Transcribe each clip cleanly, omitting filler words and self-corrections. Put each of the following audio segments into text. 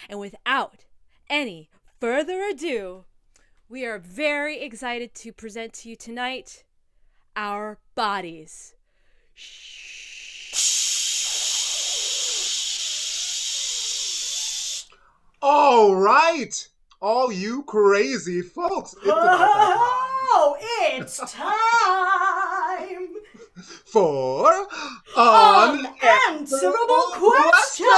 And without any further ado, we are very excited to present to you tonight our bodies. All right, all you crazy folks, it's about that Oh, it's time for unanswerable questions.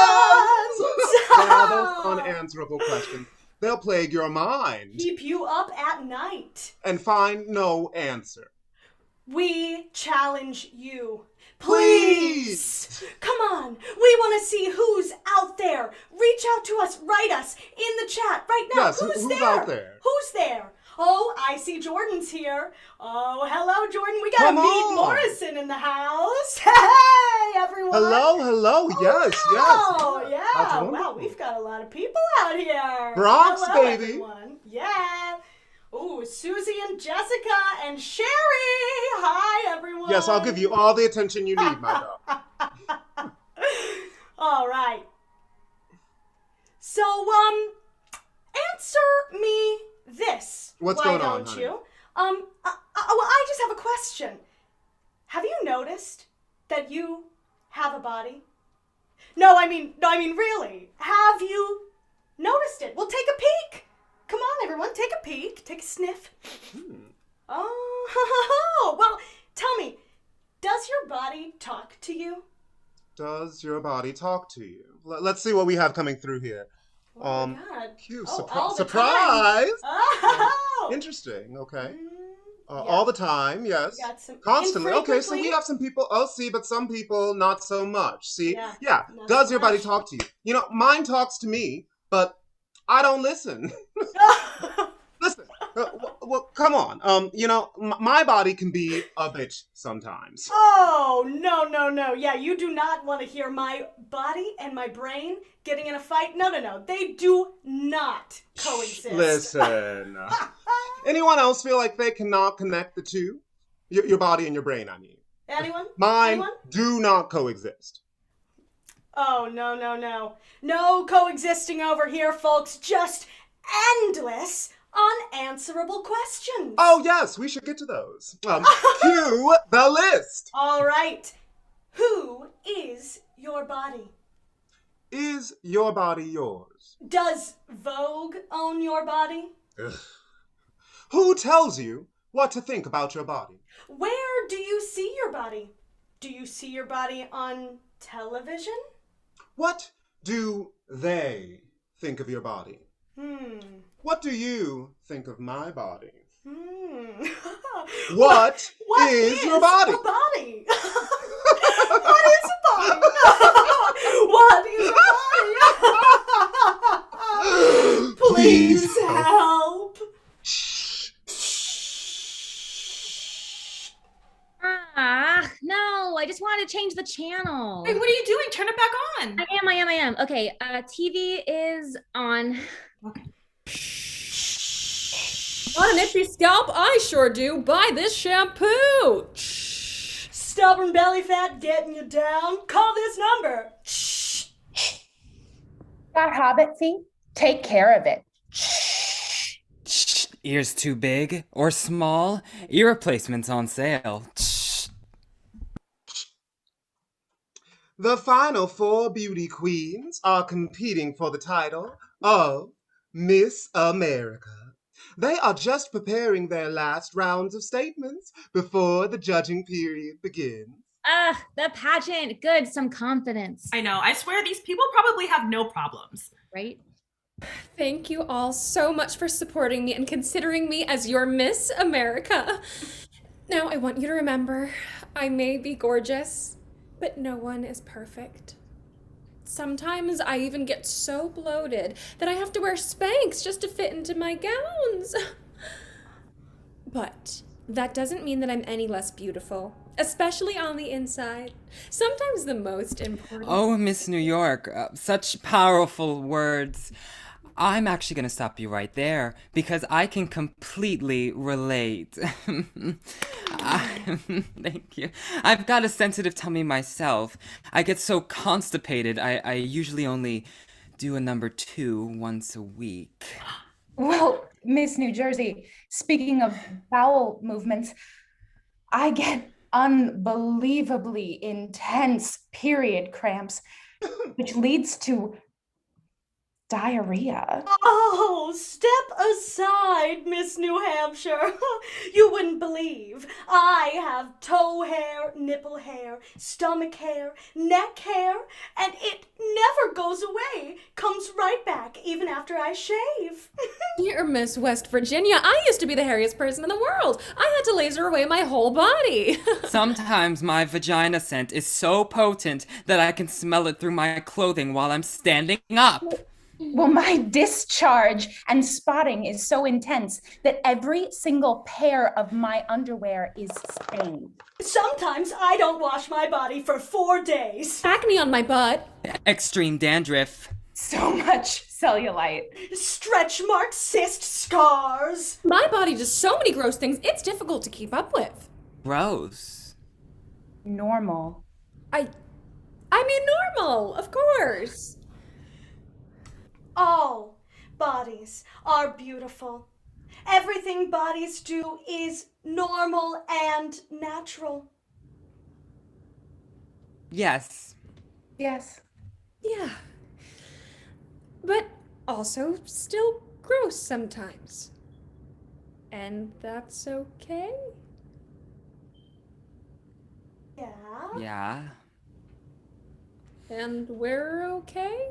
Yeah, those unanswerable questions. They'll plague your mind Keep you up at night. and find no answer. We challenge you. Please. Come on. We want to see who's out there. Reach out to us. Write us in the chat right now. Yes, who's who's there? out there? Who's there? Oh, I see Jordan's here. Oh, hello, Jordan. We got Come Meet on. Morrison in the house. Hey, everyone. Hello, yes. Oh, That's yeah. Wow, wonderful. we've got a lot of people out here. Bronx, Hello, baby. Everyone. Yeah. Ooh, Susie and Jessica and Sherry. Hi, everyone. Yes, I'll give you all the attention you need, my dog. All right. So, answer me this. What's Why going on, don't honey? you? Well, I just have a question. Have you noticed that you have a body? No, I mean, really. Have you noticed it? Well, take a peek. Come on, everyone, take a peek. Take a sniff. Oh, well, tell me, does your body talk to you? Does your body talk to you? Let's see what we have coming through here. Oh my God. Cute. All the Surprise! time. Oh. Interesting. Okay. Yeah. All the time, yes. We got some Constantly. Okay, so we infrequently. have some people. Oh, see, but some people not so much. See, Yeah, not Does so your body much. talk to you? You know, mine talks to me, but I don't listen. Listen. Well, come on. You know, my body can be a bitch sometimes. Oh, no. Yeah, you do not want to hear my body and my brain getting in a fight. No. They do not coexist. Listen. Anyone else feel like they cannot connect the two? Your body and your brain, I mean. Anyone? Mine Anyone? do not coexist. Oh, no. No coexisting over here, folks. Just endless, unanswerable questions. Oh, yes, we should get to those. Cue the list. All right. Who is your body? Is your body yours? Does Vogue own your body? Ugh. Who tells you what to think about your body? Where do you see your body? Do you see your body on television? What do they think of your body? What do you think of my body? What is your body? A body? What is a body? What is a body? Please help. No, I just wanted to change the channel. Wait, what are you doing? Turn it back on. I am. Okay, TV is on. Okay. Want an itchy scalp? I sure do. Buy this shampoo. Stubborn belly fat getting you down? Call this number. Got hobbit feet? Take care of it. Ears too big or small? Ear replacements on sale. The final 4 beauty queens are competing for the title of Miss America. They are just preparing their last rounds of statements before the judging period begins. The pageant. Good, some confidence. I know. I swear these people probably have no problems. Right? Thank you all so much for supporting me and considering me as your Miss America. Now, I want you to remember, I may be gorgeous, but no one is perfect. Sometimes I even get so bloated that I have to wear Spanx just to fit into my gowns. But that doesn't mean that I'm any less beautiful, especially on the inside. Sometimes the most important. Oh, Miss New York, such powerful words. I'm actually going to stop you right there because I can completely relate. Thank you. I've got a sensitive tummy myself. I get so constipated. I usually only do a number 2 once a week. Well, Miss New Jersey, speaking of bowel movements, I get unbelievably intense period cramps, which leads to diarrhea. Oh, step aside, Miss New Hampshire. You wouldn't believe. I have toe hair, nipple hair, stomach hair, neck hair, and it never goes away. Comes right back even after I shave. Dear Miss West Virginia, I used to be the hairiest person in the world. I had to laser away my whole body. Sometimes my vagina scent is so potent that I can smell it through my clothing while I'm standing up. Well, my discharge and spotting is so intense that every single pair of my underwear is stained. Sometimes I don't wash my body for 4 days. Acne on my butt. Extreme dandruff. So much cellulite. Stretch marks, cyst scars. My body does so many gross things, it's difficult to keep up with. Gross. Normal. I mean normal, of course. All bodies are beautiful. Everything bodies do is normal and natural. Yes. Yes. Yeah. But also still gross sometimes. And that's okay? Yeah? Yeah. And we're okay?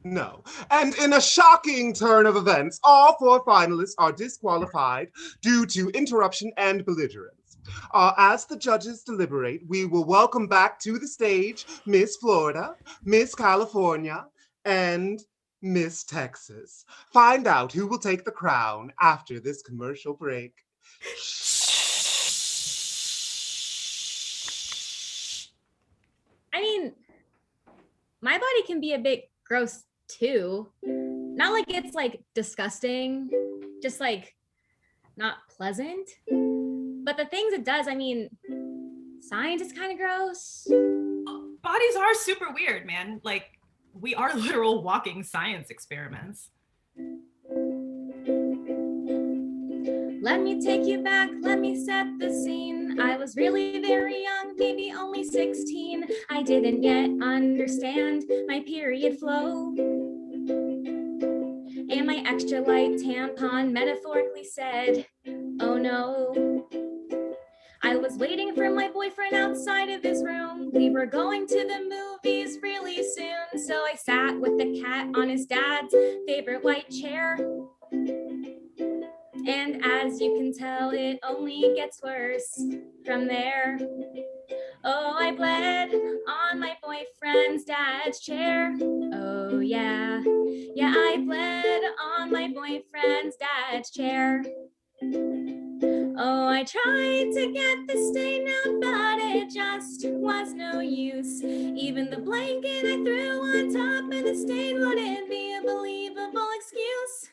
No. And in a shocking turn of events, all 4 finalists are disqualified due to interruption and belligerence. As the judges deliberate, we will welcome back to the stage Miss Florida, Miss California, and Miss Texas. Find out who will take the crown after this commercial break. I mean, my body can be a bit gross too. Not like it's like disgusting, just like not pleasant. But the things it does, I mean, science is kind of gross. Bodies are super weird, man. Like, we are literal walking science experiments. Let me take you back, let me set the scene. I was really very young, maybe only 16. I didn't yet understand my period flow. And my extra light tampon metaphorically said, oh no. I was waiting for my boyfriend outside of his room. We were going to the movies really soon. So I sat with the cat on his dad's favorite white chair. And as you can tell, it only gets worse from there. Oh, I bled on my boyfriend's dad's chair. Oh, yeah. Yeah, I bled on my boyfriend's dad's chair. Oh, I tried to get the stain out, but it just was no use. Even the blanket I threw on top of the stain wouldn't be a believable excuse.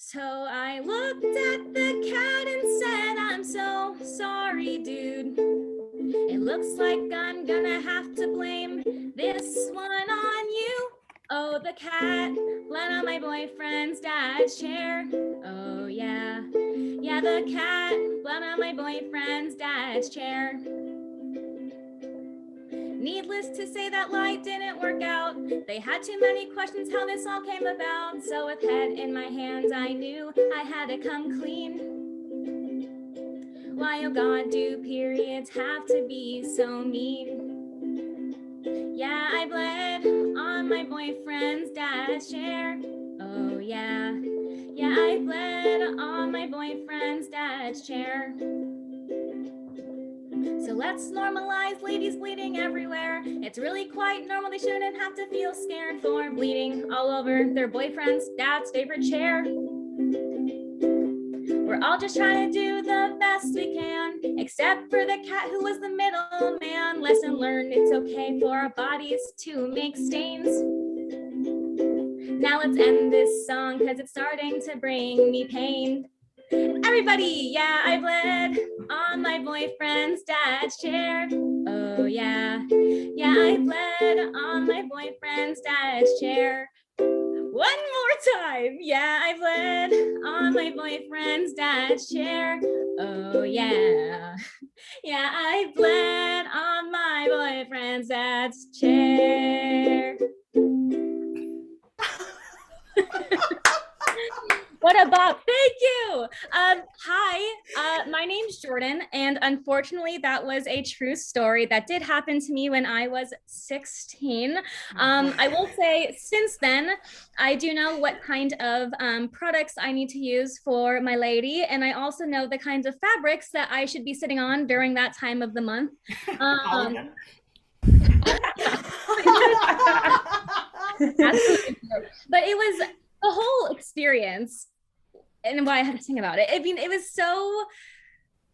So I looked at the cat and said, I'm so sorry, dude. It looks like I'm gonna have to blame this one on you. Oh, the cat bled on my boyfriend's dad's chair. Oh, yeah. Yeah, the cat bled on my boyfriend's dad's chair. Needless to say, that lie didn't work out. They had too many questions how this all came about. So with head in my hands, I knew I had to come clean. Why, oh God, do periods have to be so mean? Yeah, I bled on my boyfriend's dad's chair. Oh yeah, yeah, I bled on my boyfriend's dad's chair. So let's normalize ladies bleeding everywhere. It's really quite normal, they shouldn't have to feel scared for bleeding all over their boyfriend's dad's favorite chair. We're all just trying to do the best we can, except for the cat who was the middleman. Lesson learned, it's okay for our bodies to make stains. Now let's end this song, cause it's starting to bring me pain. Everybody, yeah, I bled on my boyfriend's dad's chair. Oh yeah, yeah, I bled on my boyfriend's dad's chair. One more time. Yeah, I bled on my boyfriend's dad's chair. Oh yeah. Yeah, I bled on my boyfriend's dad's chair. What a bop. Thank you. Hi, my name's Jordan, and unfortunately, that was a true story that did happen to me when I was 16. I will say, since then, I do know what kind of products I need to use for my lady, and I also know the kinds of fabrics that I should be sitting on during that time of the month. Polygon. Absolutely. But it was the whole experience and why I had to sing about it. I mean, it was so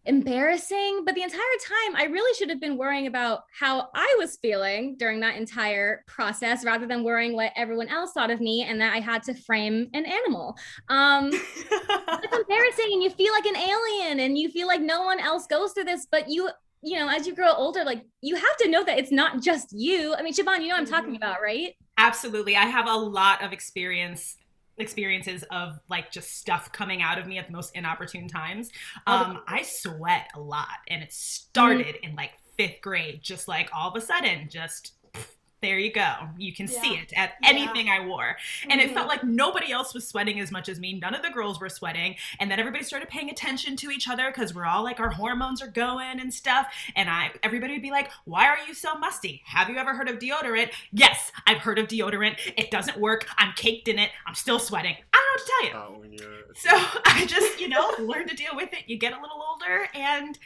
embarrassing, but the entire time I really should have been worrying about how I was feeling during that entire process rather than worrying what everyone else thought of me and that I had to frame an animal. It's embarrassing and you feel like an alien and you feel like no one else goes through this, but you know, as you grow older, like you have to know that it's not just you. I mean, Siobhan, you know what I'm talking about, right? Absolutely. I have a lot of experiences of like just stuff coming out of me at the most inopportune times. I sweat a lot, and it started in like 5th grade, just like all of a sudden, just there you go. You can see it at anything I wore. And it felt like nobody else was sweating as much as me. None of the girls were sweating. And then everybody started paying attention to each other because we're all like, our hormones are going and stuff. And everybody would be like, why are you so musty? Have you ever heard of deodorant? Yes, I've heard of deodorant. It doesn't work. I'm caked in it. I'm still sweating. I don't know what to tell you. So I just, learn to deal with it. You get a little older and,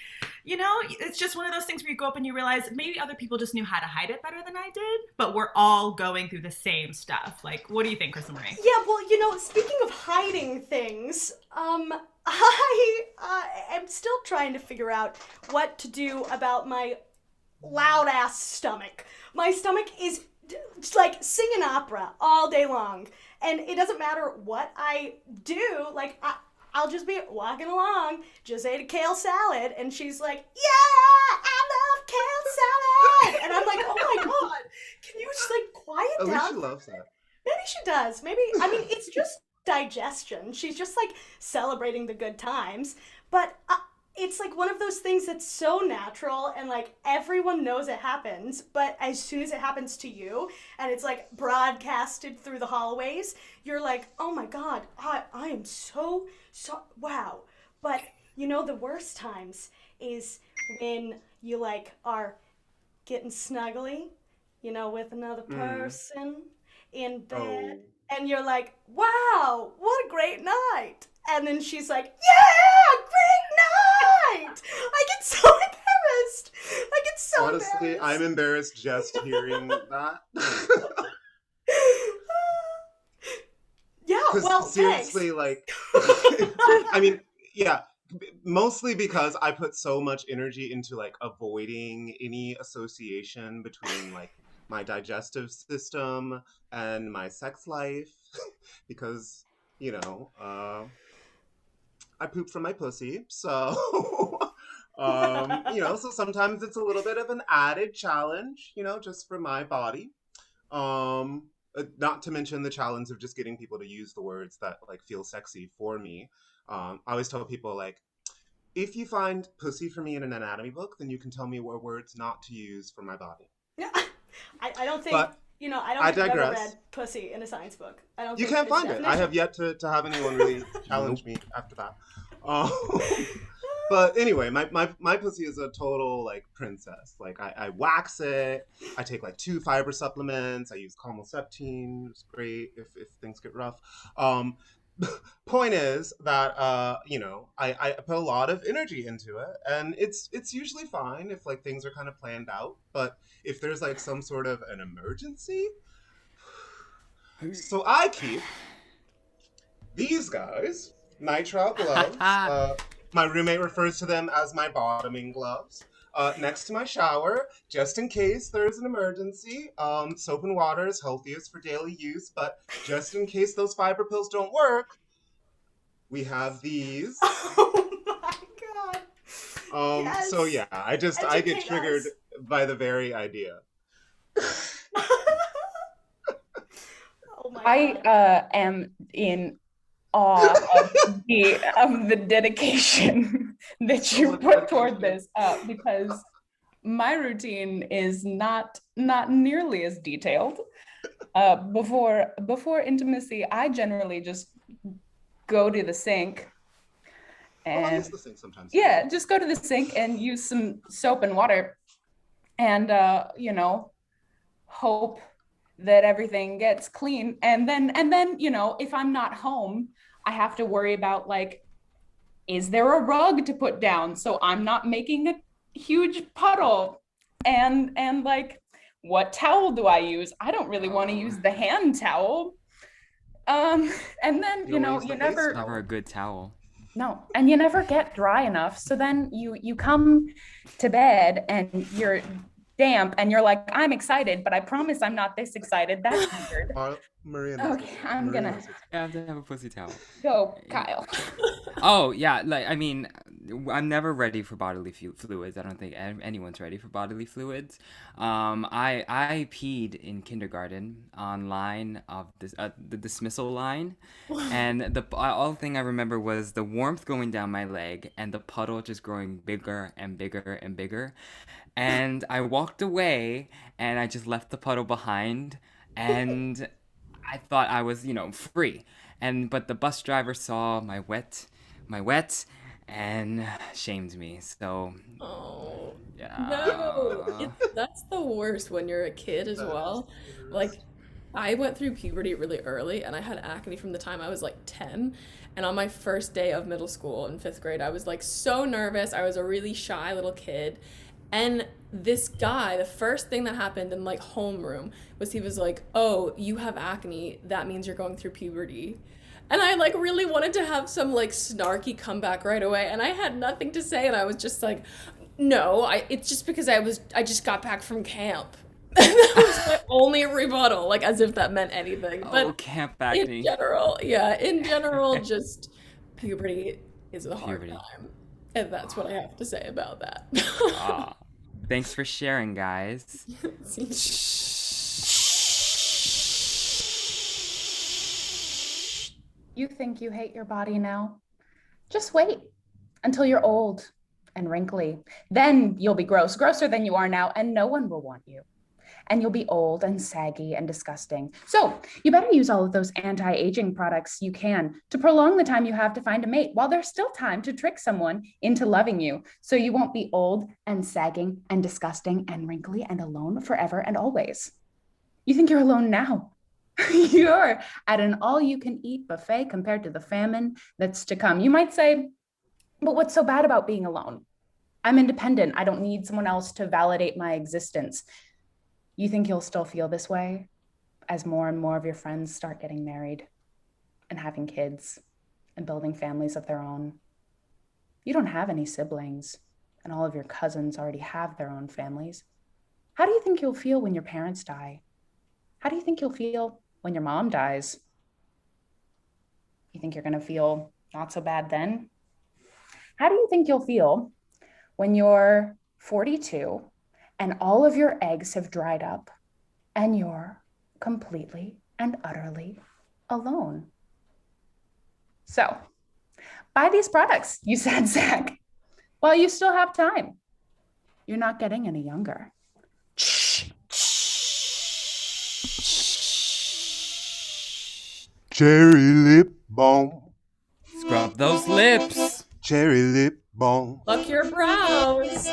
it's just one of those things where you go up and you realize maybe other people just knew how to hide it better than I did, but we're all going through the same stuff. Like, what do you think, Kristen Marie? Yeah, well, speaking of hiding things, I am still trying to figure out what to do about my loud-ass stomach. My stomach is like singing opera all day long, and it doesn't matter what I do, like, I'll just be walking along, just ate a kale salad, and she's like, yeah, I love kale salad! And I'm like, oh my god, can you just like quiet down? At least she loves that. Maybe she does. Maybe, it's just digestion. She's just like celebrating the good times. But it's like one of those things that's so natural and like everyone knows it happens. But as soon as it happens to you and it's like broadcasted through the hallways, you're like, oh my God, I am so, wow. But the worst times is when you like are getting snuggly, with another person in bed, and you're like, wow, what a great night. And then she's like, yeah, great night. I get so embarrassed. Honestly, I'm embarrassed just hearing that. Yeah, well, seriously, thanks. mostly because I put so much energy into like avoiding any association between like my digestive system and my sex life because I poop from my pussy, so so sometimes it's a little bit of an added challenge, just for my body. Not to mention the challenge of just getting people to use the words that like feel sexy for me. I always tell people like, if you find pussy for me in an anatomy book, then you can tell me what words not to use for my body. Yeah, I don't think. But I don't think I've ever read pussy in a science book. I don't. You think can't it's find it. I have yet to have anyone really challenge me after that. But anyway, my pussy is a total like princess. Like I wax it. I take like 2 fiber supplements. I use calmoseptine. It's great if things get rough. Point is that I put a lot of energy into it, and it's usually fine if like things are kind of planned out. But if there's like some sort of an emergency, so I keep these guys, nitrile gloves. My roommate refers to them as my bottoming gloves. Next to my shower, just in case there's an emergency. Soap and water is healthiest for daily use, but just in case those fiber pills don't work, we have these. Oh my God. Yes. So yeah, I get triggered by the very idea. Oh my I God. am in awe of the dedication that you put toward this, because my routine is not nearly as detailed. Before intimacy, I generally just go to the sink I and use the sink sometimes. yeah, just go to the sink and use some soap and water and hope that everything gets clean. And then if I'm not home, I have to worry about, like, is there a rug to put down so I'm not making a huge puddle? And like, what towel do I use? I don't really want to use the hand towel. And then You always you the face never towel. Never a good towel. no, and you never get dry enough. So then you come to bed and you're damp and you're like, I'm excited, but I promise I'm not this excited. That's weird. Maria knows Okay, this. I'm Maria gonna knows this. I have to have a pussy towel. go, Kyle. Oh yeah, like I mean, I'm never ready for bodily fluids. I don't think anyone's ready for bodily fluids. I peed in kindergarten on line of this the dismissal line, and the all thing I remember was the warmth going down my leg and the puddle just growing bigger and bigger and bigger, and I walked away and I just left the puddle behind, and I thought I was free, but the bus driver saw my wet and shamed me. So Oh, yeah. no. That's the worst when you're a kid as well. Like, I went through puberty really early and I had acne from the time I was like 10. And on my first day of middle school in 5th grade, I was like so nervous. I was a really shy little kid. And this guy, the first thing that happened in like homeroom was he was like, "Oh, you have acne. That means you're going through puberty." And I like really wanted to have some like snarky comeback right away, and I had nothing to say, and I was just like, "No, it's just because I just got back from camp." And that was my only rebuttal, like as if that meant anything. Oh, But camp in acne. general, just puberty is a hard Puberty. time. And that's what I have to say about that. Ah, thanks for sharing, guys. You think you hate your body now? Just wait until you're old and wrinkly. Then you'll be grosser than you are now, and no one will want you. And you'll be old and saggy and disgusting. So you better use all of those anti-aging products you can to prolong the time you have to find a mate while there's still time to trick someone into loving you. So you won't be old and sagging and disgusting and wrinkly and alone forever and always. You think you're alone now. You're at an all-you-can-eat buffet compared to the famine that's to come. You might say, but what's so bad about being alone? I'm independent. I don't need someone else to validate my existence. You think you'll still feel this way as more and more of your friends start getting married and having kids and building families of their own? You don't have any siblings, and all of your cousins already have their own families. How do you think you'll feel when your parents die? How do you think you'll feel when your mom dies? You think you're going to feel not so bad then? How do you think you'll feel when you're 42 and all of your eggs have dried up and you're completely and utterly alone? So, buy these products, you sad sack, while you still have time. You're not getting any younger. Cherry lip balm. Scrub those lips. Cherry lip balm. Pluck your brows.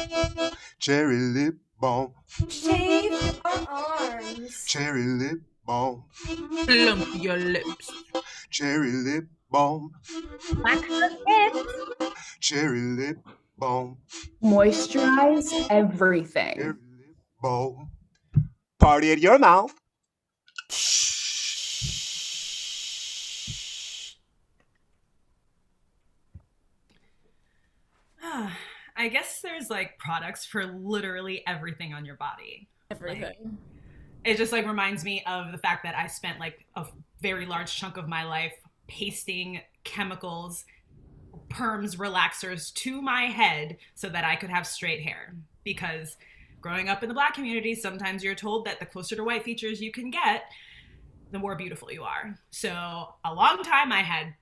Cherry lip balm. Shave our arms. Cherry lip balm. Plump your lips. Cherry lip balm. Wax the lips. Cherry lip balm. Moisturize everything. Cherry lip balm. Party at your mouth. I guess there's like products for literally everything on your body. Everything. It just like reminds me of the fact that I spent like a very large chunk of my life pasting chemicals, perms, relaxers to my head so that I could have straight hair. Because growing up in the Black community, sometimes you're told that the closer to white features you can get, the more beautiful you are. So a long time I had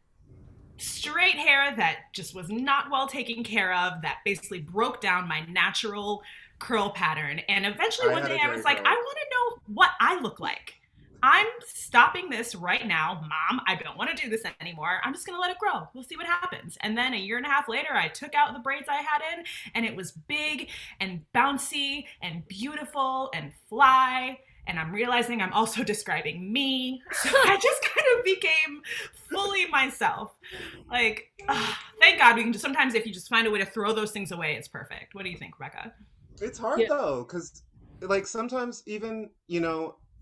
straight hair that just was not well taken care of, that basically broke down my natural curl pattern. And eventually one day I was like, I want to know what I look like. I'm stopping this right now, Mom. I don't want to do this anymore. I'm just going to let it grow. We'll see what happens. And then a year and a half later, I took out the braids I had in, and it was big and bouncy and beautiful and fly. And I'm realizing I'm also describing me. So I just kind of became fully myself. Like, thank God we can just, sometimes if you just find a way to throw those things away, it's perfect. What do you think, Rebecca? It's hard though, because like sometimes even,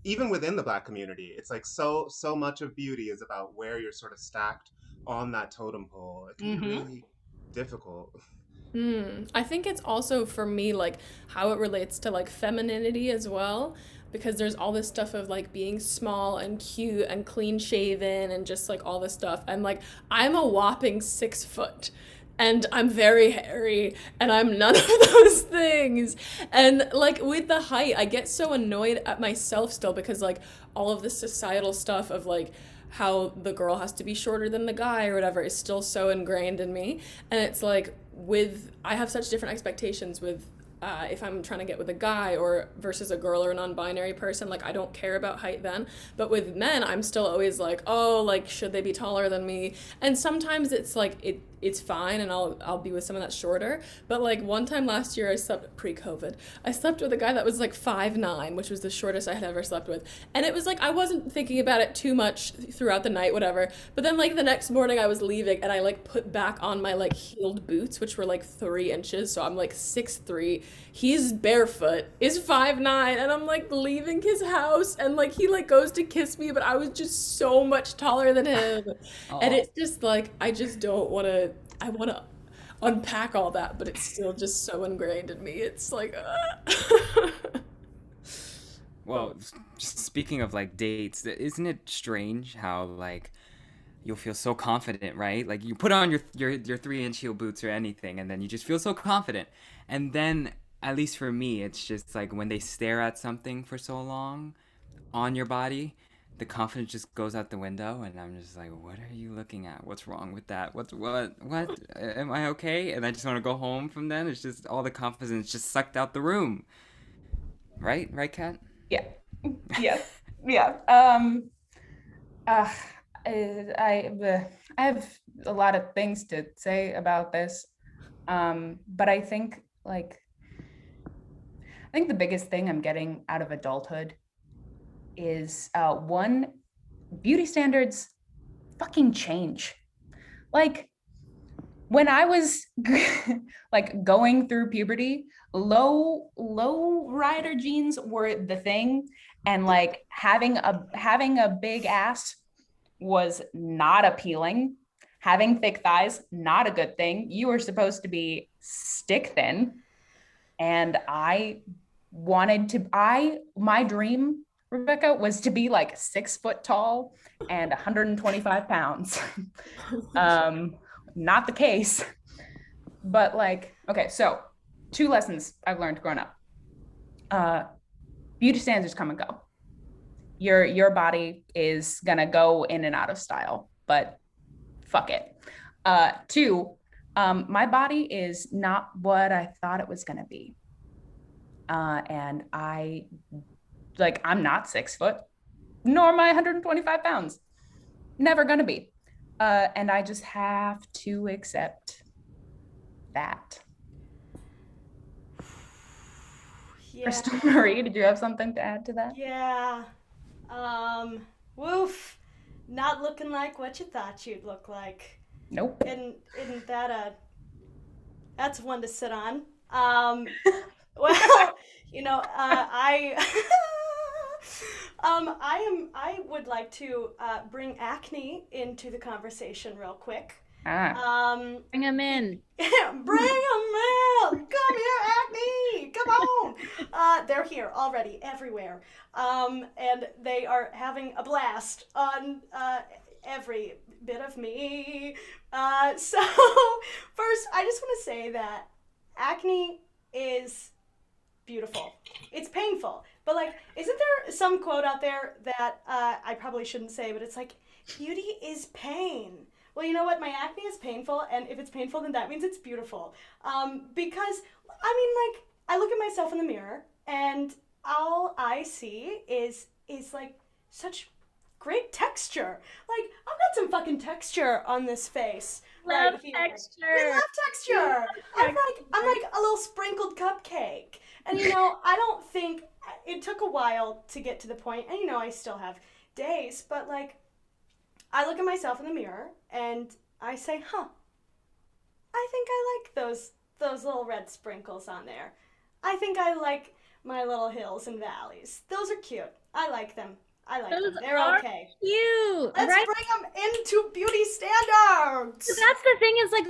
even within the Black community, it's like so much of beauty is about where you're sort of stacked on that totem pole. It can be really difficult. I think it's also for me like how it relates to like femininity as well, because there's all this stuff of like being small and cute and clean shaven and just like all this stuff. And like I'm a whopping 6 foot. And I'm very hairy, and I'm none of those things. And like with the height, I get so annoyed at myself still, because like all of the societal stuff of like how the girl has to be shorter than the guy or whatever is still so ingrained in me. And it's like I have such different expectations with if I'm trying to get with a guy or versus a girl or a non-binary person. Like I don't care about height then, but with men I'm still always like, oh, like should they be taller than me? And sometimes it's like it's fine and I'll be with someone that's shorter. But like one time last year, I slept pre-COVID, I slept with a guy that was like 5'9", which was the shortest I had ever slept with. And it was like I wasn't thinking about it too much throughout the night, whatever, but then like the next morning I was leaving and I like put back on my like heeled boots, which were like 3 inches, so I'm like 6'3". He's barefoot, is 5'9", and I'm like leaving his house, and like he like goes to kiss me, but I was just so much taller than him. And it's just like I just don't want to. I want to unpack all that, but it's still just so ingrained in me. It's like, Well, just speaking of like dates, isn't it strange how like you'll feel so confident, right? Like you put on your 3-inch heel boots or anything, and then you just feel so confident. And then, at least for me, it's just like when they stare at something for so long on your body, the confidence just goes out the window, and I'm just like, what are you looking at? What's wrong with that? What? Am I okay? And I just want to go home from then. It's just all the confidence just sucked out the room. Right, Kat? Yeah. Yeah. I have a lot of things to say about this, but I think the biggest thing I'm getting out of adulthood is one, beauty standards fucking change. Like when I was like going through puberty, low rider jeans were the thing, and like having a big ass was not appealing. Having thick thighs, not a good thing. You were supposed to be stick thin. And my dream, Rebecca, was to be like 6 foot tall and 125 pounds. Not the case. But like, okay, so 2 lessons I've learned growing up. Beauty standards come and go. Your body is gonna go in and out of style, but fuck it. 2, my body is not what I thought it was gonna be. And I'm not 6 foot, nor am I 125 pounds. Never gonna be. And I just have to accept that. Yeah. Crystal Marie, did you have something to add to that? Yeah. Woof. Not looking like what you thought you'd look like. Nope. Isn't that that's one to sit on. Well, I would like to bring acne into the conversation real quick. Bring them in. Bring them in! Come here, acne! Come on! They're here already, everywhere. And they are having a blast on every bit of me. So, first, I just want to say that acne is beautiful. It's painful. But, like, isn't there some quote out there that I probably shouldn't say, but it's like, beauty is pain. Well, you know what? My acne is painful, and if it's painful, then that means it's beautiful. Because, I mean, like, I look at myself in the mirror, and all I see is like, such great texture. Like, I've got some fucking texture on this face. Love right here. texture. We love texture. I'm like a little sprinkled cupcake. And, you know, I don't think, it took a while to get to the point, and, you know, I still have days, but, like, I look at myself in the mirror, and I say, I think I like those little red sprinkles on there. I think I like my little hills and valleys. Those are cute. I like them. Those They're are okay. cute. Let's right? bring them into beauty standards. That's the thing is like,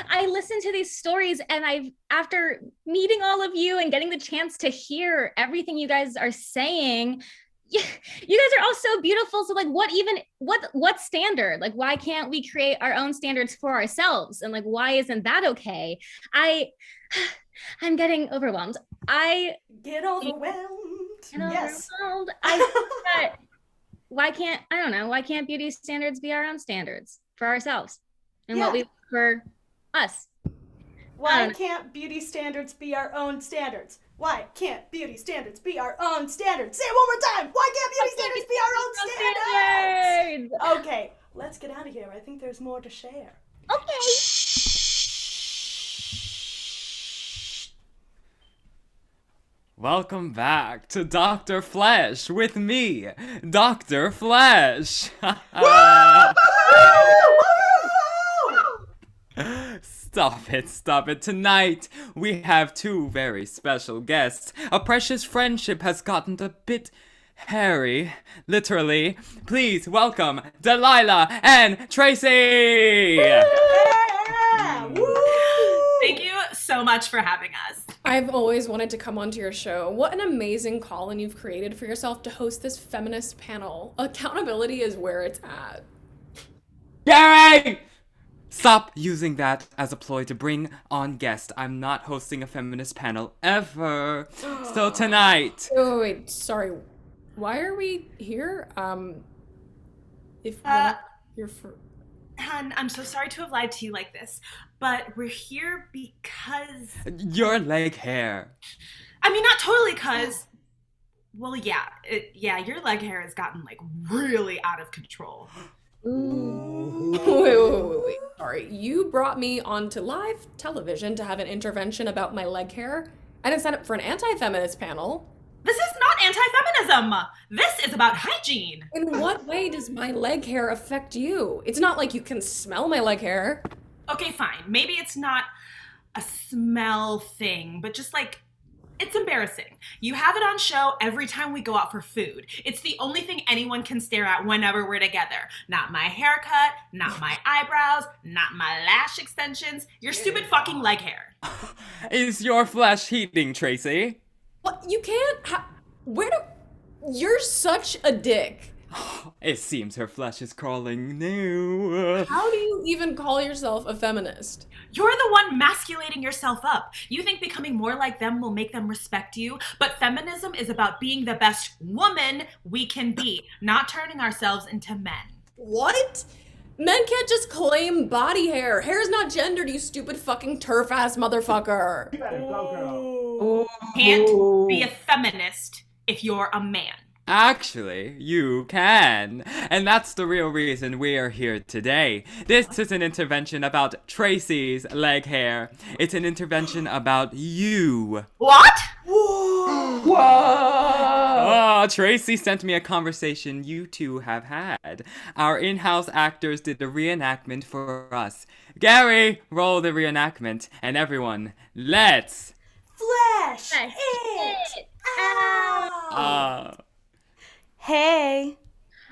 I listen to these stories and after meeting all of you and getting the chance to hear everything you guys are saying, you guys are all so beautiful. So like, what standard? Like, why can't we create our own standards for ourselves? And like, why isn't that okay? I'm getting overwhelmed. Get overwhelmed. Yes. Why can't beauty standards be our own standards for ourselves and what we look for us? Why can't beauty standards be our own standards? Why can't beauty standards be our own standards? Say it one more time. Why can't beauty standards be our own standards? Okay, let's get out of here. I think there's more to share. Okay. Welcome back to Dr. Flesh with me, Dr. Flesh. Stop it. Tonight, we have two very special guests. A precious friendship has gotten a bit hairy, literally. Please welcome Delilah and Tracy. Thank you so much for having us. I've always wanted to come onto your show. What an amazing call-in you've created for yourself to host this feminist panel. Accountability is where it's at. Gary! Stop using that as a ploy to bring on guests. I'm not hosting a feminist panel ever. So tonight... Wait, sorry. Why are we here? If we're not here for... Hun, I'm so sorry to have lied to you like this, but we're here because... Your leg hair. I mean, not totally because... Well, yeah, your leg hair has gotten, like, really out of control. Wait. Sorry, you brought me onto live television to have an intervention about my leg hair? I didn't sign up for an anti-feminist panel. This is not anti-feminism. This is about hygiene. In what way does my leg hair affect you? It's not like you can smell my leg hair. Okay, fine. Maybe it's not a smell thing, but just like, it's embarrassing. You have it on show every time we go out for food. It's the only thing anyone can stare at whenever we're together. Not my haircut, not my eyebrows, not my lash extensions, your stupid fucking leg hair. Is your flesh heating, Tracy? What? You can't You're such a dick. It seems her flesh is crawling new. How do you even call yourself a feminist? You're the one masculating yourself up. You think becoming more like them will make them respect you, but feminism is about being the best woman we can be, not turning ourselves into men. What? Men can't just claim body hair. Hair's not gendered, you stupid fucking turf-ass motherfucker. Can't be a feminist if you're a man. Actually, you can. And that's the real reason we are here today. This is an intervention about Tracy's leg hair. It's an intervention about you. What? Whoa! Oh, Tracy sent me a conversation you two have had. Our in-house actors did the reenactment for us. Gary, roll the reenactment. And everyone, let's... Flesh it out. Hey.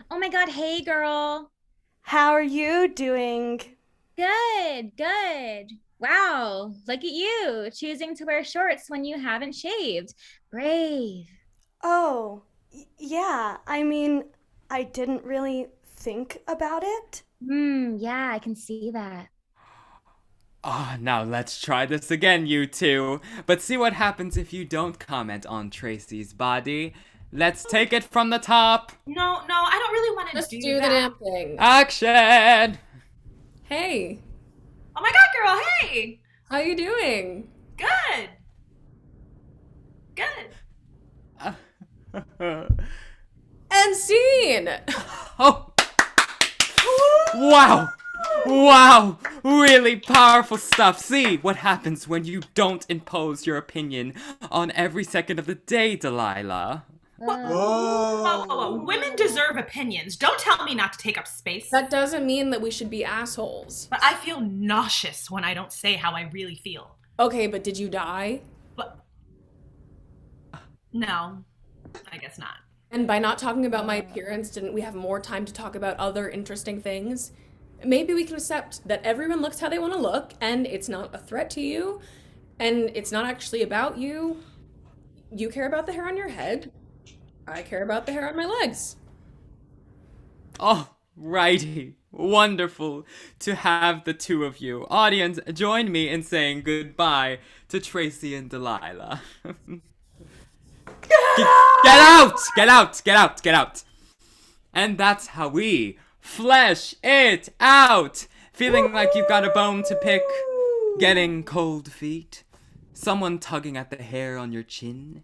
Oh my God, hey girl. How are you doing? Good. Wow, look at you, choosing to wear shorts when you haven't shaved. Brave. Oh, yeah, I mean, I didn't really think about it. Yeah, I can see that. Now let's try this again, you two. But see what happens if you don't comment on Tracy's body. Let's take it from the top. No, I don't really want to Just do do the that. damn thing. Action! Hey, Oh my god, girl, hey! how you doing? Good. And scene! Oh! Wow! Wow! Really powerful stuff. See what happens when you don't impose your opinion on every second of the day, Delilah. Whoa. Women deserve opinions. Don't tell me not to take up space. That doesn't mean that we should be assholes. But I feel nauseous when I don't say how I really feel. Okay, but did you die? But no, I guess not. And by not talking about my appearance, didn't we have more time to talk about other interesting things? Maybe we can accept that everyone looks how they want to look, and it's not a threat to you, and it's not actually about you. You care about the hair on your head. I care about the hair on my legs. Oh, righty. Wonderful to have the two of you. Audience, join me in saying goodbye to Tracy and Delilah. Get out! Get out! Get out! Get out! And that's how we flesh it out. Feeling like you've got a bone to pick. Getting cold feet. Someone tugging at the hair on your chin.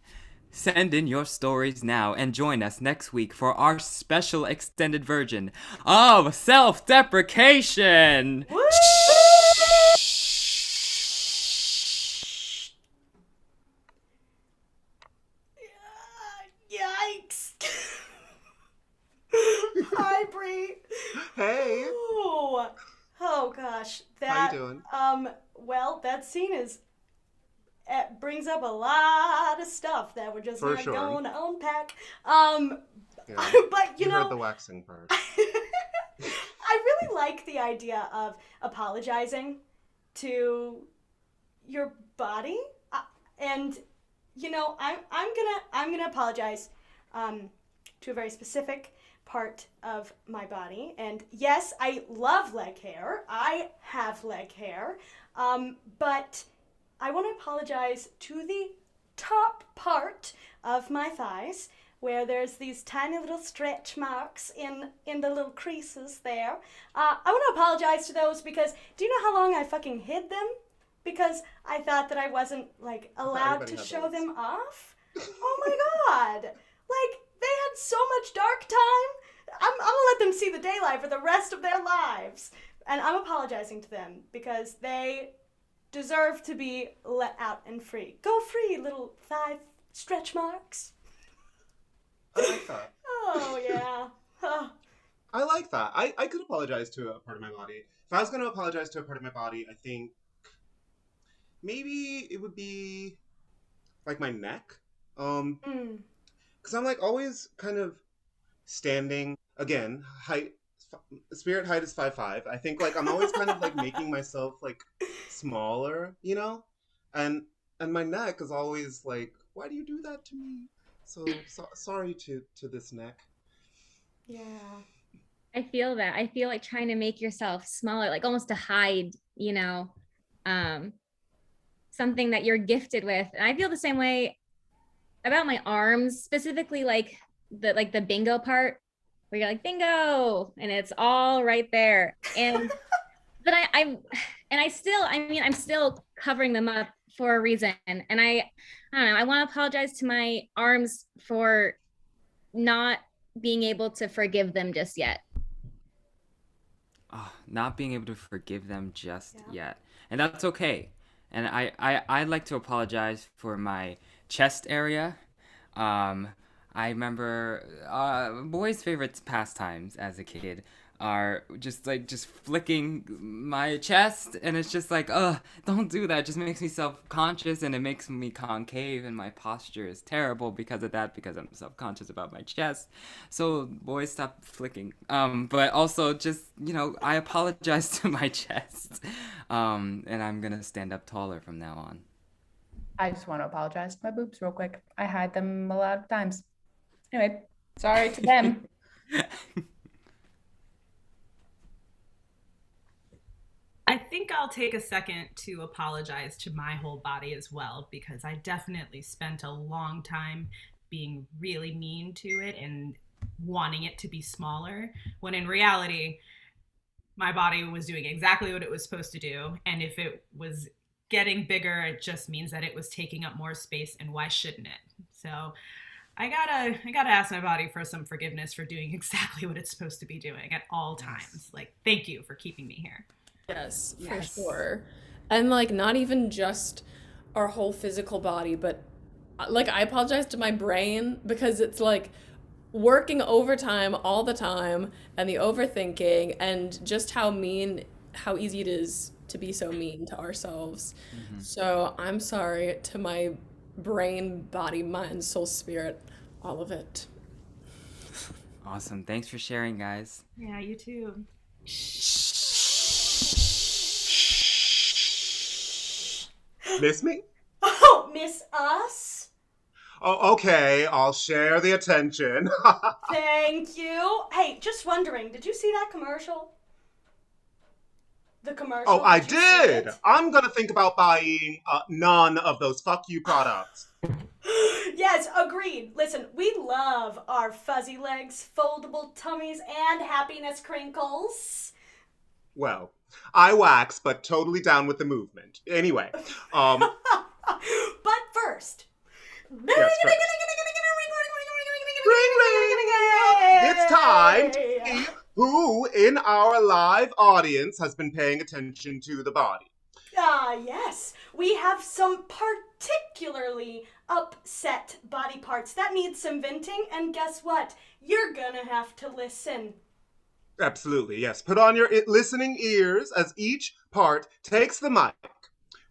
Send in your stories now and join us next week for our special extended version of self-deprecation. Yikes. Hi, Bree. Hey. Oh gosh. How you doing? Well, that scene it brings up a lot of stuff that we're just not going to unpack. Yeah. But you know, heard the waxing part. I really like the idea of apologizing to your body, and you know, I'm gonna apologize to a very specific part of my body. And yes, I love leg hair. I have leg hair, but I want to apologize to the top part of my thighs, where there's these tiny little stretch marks in the little creases there. I want to apologize to those because do you know how long I fucking hid them? Because I thought that I wasn't, like, allowed to show them off. Oh my god. Like, they had so much dark time. I'm gonna let them see the daylight for the rest of their lives. And I'm apologizing to them because they deserve to be let out and free. Go free, little thigh stretch marks. I like that. Oh, yeah. I like that. I could apologize to a part of my body. If I was going to apologize to a part of my body, I think maybe it would be like my neck. Because I'm like always kind of standing. Again, spirit height is 5'5". I think like I'm always kind of like making myself like smaller, you know? And my neck is always like, why do you do that to me? So sorry to this neck. Yeah. I feel that. I feel like trying to make yourself smaller, like almost to hide, you know, something that you're gifted with. And I feel the same way about my arms, specifically like the bingo part, where you're like bingo, and it's all right there. And but I'm still covering them up for a reason. And I don't know, I want to apologize to my arms for not being able to forgive them just yet. Not being able to forgive them just yet. And that's okay. And I'd like to apologize for my chest area. I remember boys' favorite pastimes as a kid are just flicking my chest, and it's just like, don't do that. It just makes me self-conscious, and it makes me concave, and my posture is terrible because of that, because I'm self-conscious about my chest. So boys, stop flicking. But also just, you know, I apologize to my chest, and I'm gonna stand up taller from now on. I just want to apologize to my boobs real quick. I hide them a lot of times. Anyway, sorry to them. I think think I'll take a second to apologize to my whole body as well, because I definitely spent a long time being really mean to it and wanting it to be smaller, when in reality, my body was doing exactly what it was supposed to do. And if it was getting bigger, it just means that it was taking up more space, and why shouldn't it? So I gotta ask my body for some forgiveness for doing exactly what it's supposed to be doing at all times. Like, thank you for keeping me here. Yes, for sure. And like, not even just our whole physical body, but like, I apologize to my brain, because it's like working overtime all the time, and the overthinking, and just how easy it is to be so mean to ourselves. So I'm sorry to my brain, body, mind, soul, spirit, all of it. Awesome. Thanks for sharing, guys. Yeah, you too. Miss me? Oh, miss us? Oh, okay, I'll share the attention. Thank you. Hey, just wondering, did you see that commercial? The commercial? Oh, I Did you see did. it? I'm gonna think about buying none of those fuck you products. Yes, agreed. Listen, we love our fuzzy legs, foldable tummies, and happiness crinkles. Well, I wax, but totally down with the movement. Anyway, But first, yes, first. It's time to see who in our live audience has been paying attention to the body. Yes, we have some particularly upset body parts that need some venting, and guess what? You're gonna have to listen. Absolutely, yes. Put on your listening ears as each part takes the mic.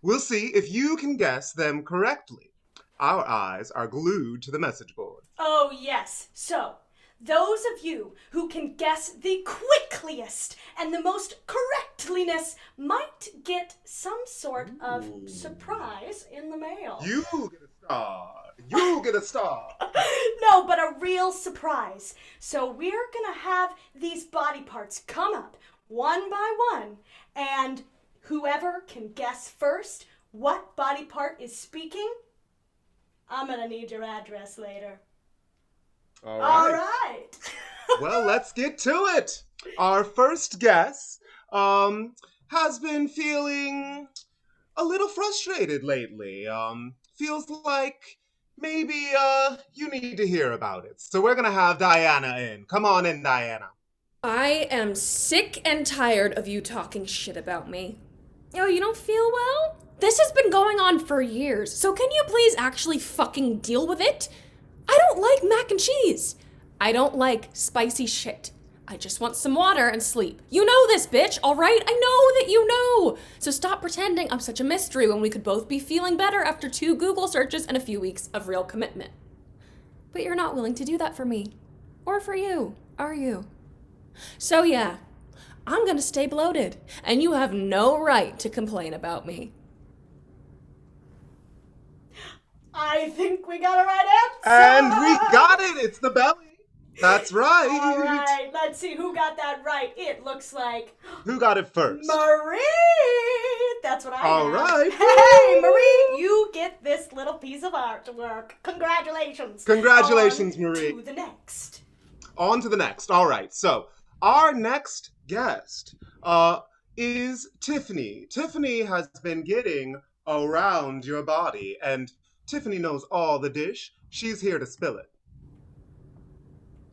We'll see if you can guess them correctly. Our eyes are glued to the message board. Oh, yes. So, those of you who can guess the quickliest and the most correctliness might get some sort of surprise in the mail. You get a star. You get a star. No, but a real surprise. So we're gonna have these body parts come up one by one, and whoever can guess first what body part is speaking, I'm gonna need your address later. All All right. right. Well, let's get to it. Our first guess has been feeling a little frustrated lately. Feels like maybe you need to hear about it. So we're gonna have Diana in. Come on in, Diana. I am sick and tired of you talking shit about me. Oh, you don't feel well? This has been going on for years, so can you please actually fucking deal with it? I don't like mac and cheese. I don't like spicy shit. I just want some water and sleep. You know this, bitch, all right? I know that you know. So stop pretending I'm such a mystery when we could both be feeling better after 2 Google searches and a few weeks of real commitment. But you're not willing to do that for me. Or for you, are you? So yeah, I'm gonna stay bloated, and you have no right to complain about me. I think we got a right answer. And we got it. It's the belly. That's right. All right, let's see who got that right. It looks like Who got it first? Marie. That's what I All have. right. Hey, Marie, you get this little piece of artwork. Congratulations. Congratulations, On Marie. To the next. On to the next. All right. So our next guest is Tiffany. Tiffany has been getting around your body, and Tiffany knows all the dish. She's here to spill it.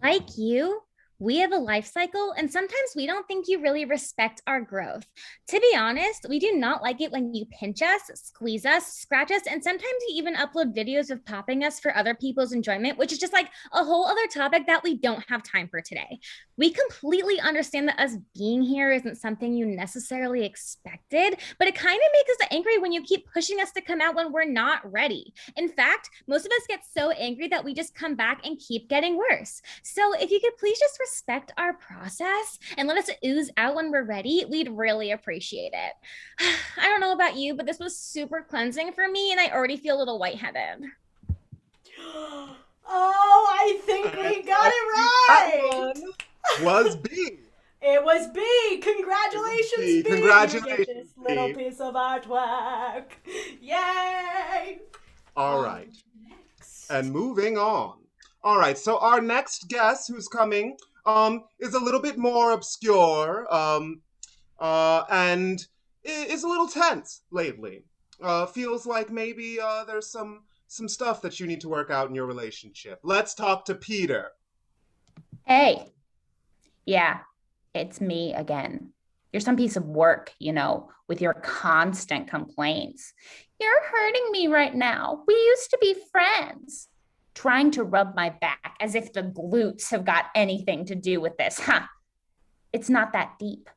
Like you, we have a life cycle, and sometimes we don't think you really respect our growth. To be honest, we do not like it when you pinch us, squeeze us, scratch us, and sometimes you even upload videos of popping us for other people's enjoyment, which is just like a whole other topic that we don't have time for today. We completely understand that us being here isn't something you necessarily expected, but it kind of makes us angry when you keep pushing us to come out when we're not ready. In fact, most of us get so angry that we just come back and keep getting worse. So if you could please just respect our process and let us ooze out when we're ready, we'd really appreciate it. I don't know about you, but this was super cleansing for me, and I already feel a little white-headed. Oh, I think we got it right. Was B. It was B. Congratulations, B. Congratulations, You get this little B. piece of artwork. Yay! All right. Next. And moving on. All right, so our next guest who's coming is a little bit more obscure and is a little tense lately. Feels like maybe there's some stuff that you need to work out in your relationship. Let's talk to Peter. Hey, yeah, it's me again. You're some piece of work, with your constant complaints. You're hurting me right now. We used to be friends. Trying to rub my back as if the glutes have got anything to do with this, huh? It's not that deep.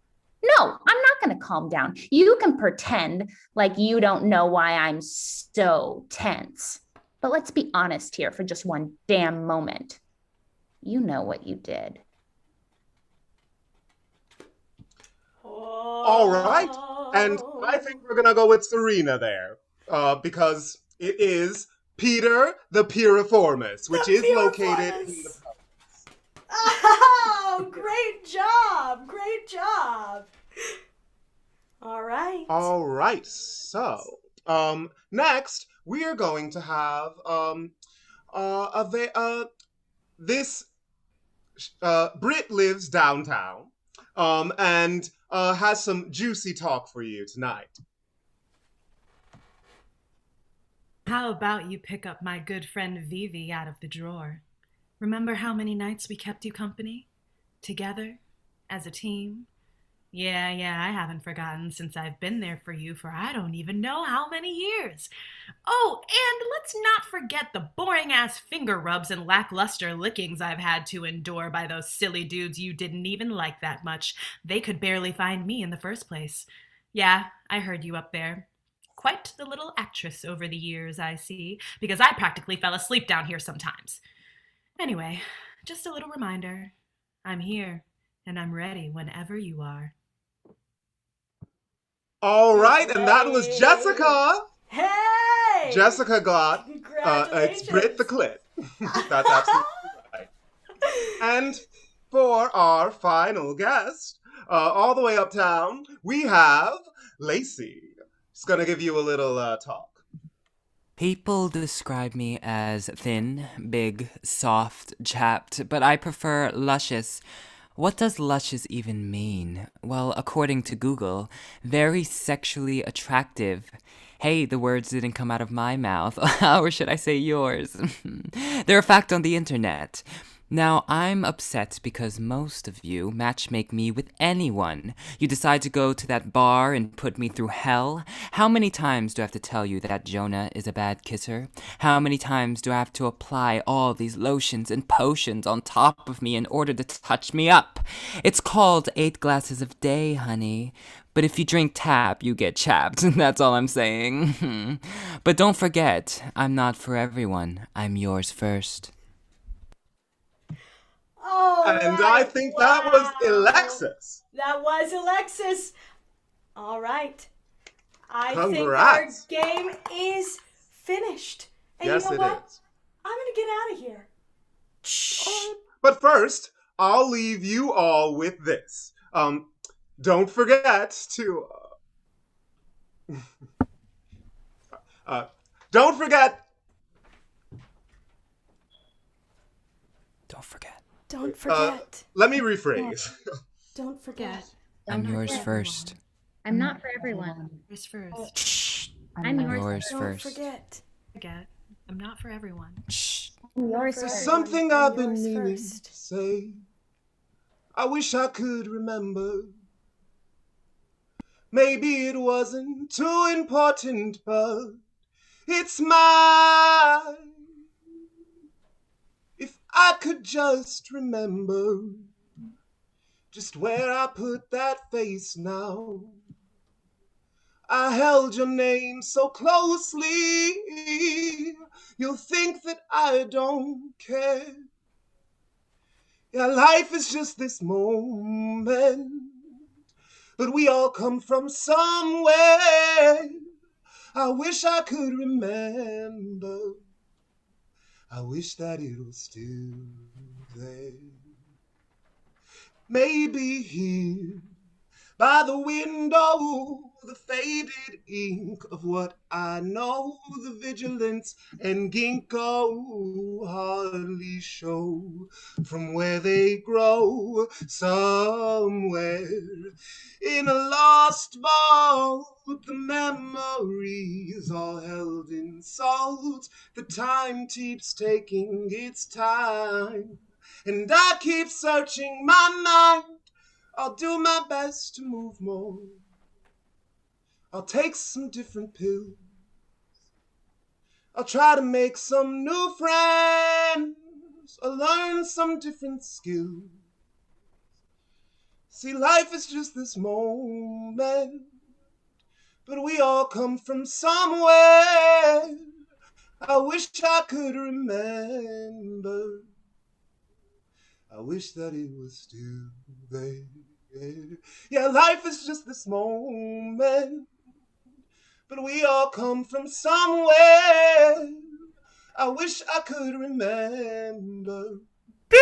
No, I'm not going to calm down. You can pretend like you don't know why I'm so tense. But let's be honest here for just one damn moment. You know what you did. All right. And I think we're going to go with Serena there because it is Peter the Piriformis, which is located in the... Oh, great job. Great job. All right. All right. So, next we are going to have this Brit lives downtown and has some juicy talk for you tonight. How about you pick up my good friend Vivi out of the drawer? Remember how many nights we kept you company? Together? As a team? Yeah, I haven't forgotten since I've been there for you for I don't even know how many years. Oh, and let's not forget the boring-ass finger rubs and lackluster lickings I've had to endure by those silly dudes you didn't even like that much. They could barely find me in the first place. Yeah, I heard you up there. Quite the little actress over the years, I see, because I practically fell asleep down here sometimes. Anyway, just a little reminder. I'm here, and I'm ready whenever you are. All right, and that was Jessica. Hey! Jessica got it's Brit the Clit. That's absolutely right. And for our final guest, all the way uptown, we have Lacey. She's going to give you a little talk. People describe me as thin, big, soft, chapped, but I prefer luscious. What does luscious even mean? Well, according to Google, very sexually attractive. Hey, the words didn't come out of my mouth, or should I say yours? They're a fact on the internet. Now, I'm upset because most of you matchmake me with anyone. You decide to go to that bar and put me through hell. How many times do I have to tell you that Jonah is a bad kisser? How many times do I have to apply all these lotions and potions on top of me in order to touch me up? It's called 8 glasses of day, honey. But if you drink tap, you get chapped. That's all I'm saying. But don't forget, I'm not for everyone. I'm yours first. And I think that was Alexis. That was Alexis. All right. I Congrats. think our game is finished. And yes, you know it what? is. I'm going to get out of here. Shh. But first, I'll leave you all with this. Don't forget to... don't forget... Don't forget. Don't forget. Let me rephrase. Don't forget. I'm yours first. I'm not for everyone. Yours first. Shh. I'm yours Don't first. forget. Forget. I'm not for everyone. Shh. I'm yours For first. Something everyone. I've been Yours meaning first. to say. I wish I could remember. Maybe it wasn't too important, but it's mine. If I could just remember just where I put that face now. I held your name so closely, you'll think that I don't care. Yeah, life is just this moment, but we all come from somewhere. I wish I could remember. I wish that it was still there. Maybe here by the window, the faded ink of what I know, the vigilance and ginkgo hardly show from where they grow. Somewhere in a lost vault, the memories all held in salt. The time keeps taking its time, and I keep searching my mind. I'll do my best to move more. I'll take some different pills. I'll try to make some new friends or learn some different skills. See, life is just this moment, but we all come from somewhere. I wish I could remember. I wish that it was still there. Yeah, life is just this moment, but we all come from somewhere. I wish I could remember. Beep!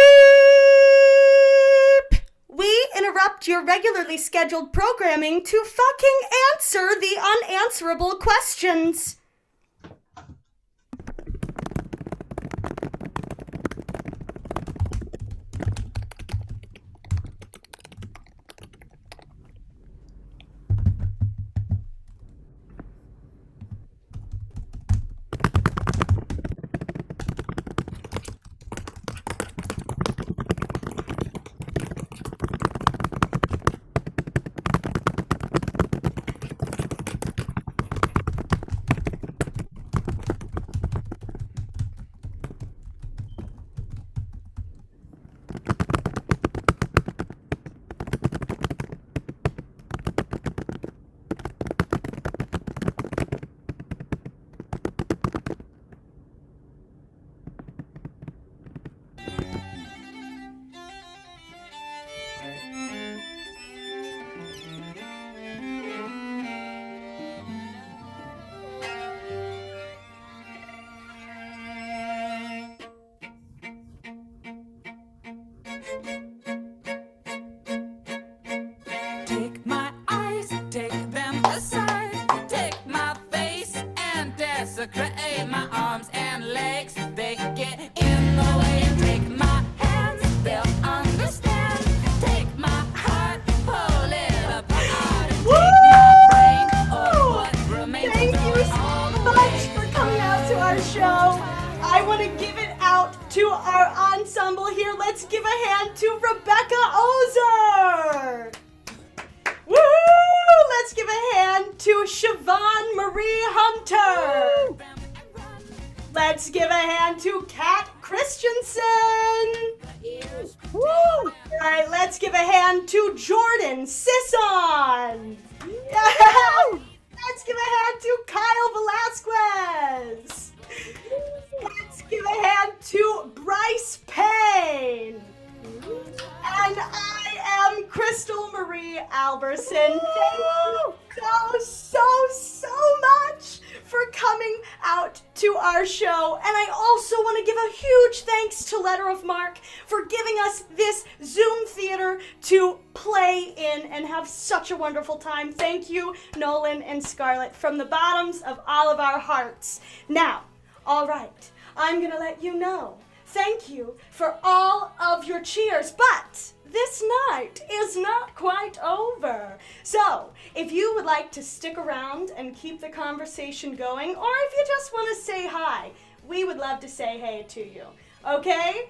We interrupt your regularly scheduled programming to fucking answer the unanswerable questions. Take my eyes, take them aside. Take my face and desecrate my arms and legs. They get in the way. Take my hands, they'll understand. Take my heart, pull it apart. And take my brain, or what remains. Thank you so much for coming out to our show. I want to give it out to our ensemble here. Let's give a hand to Rebecca Ozer. Woo! Let's give a hand to Siobhan Marie Hunter. Let's give a hand to Kat Christensen. Woo! All right, let's give a hand to Jordan Sison. Yeah. Let's give a hand to Kyle Velazquez. Let's give a hand to Bryce Payne. And I am Crystal Marie Alberson. Thank you so much for coming out to our show. And I also want to give a huge thanks to Letter of Marque for giving us this Zoom theater to play in and have such a wonderful time. Thank you, Nolan and Scarlett, from the bottoms of all of our hearts. Now, all right, I'm going to let you know. Thank you for all of your cheers, but this night is not quite over. So, if you would like to stick around and keep the conversation going, or if you just want to say hi, we would love to say hey to you. Okay?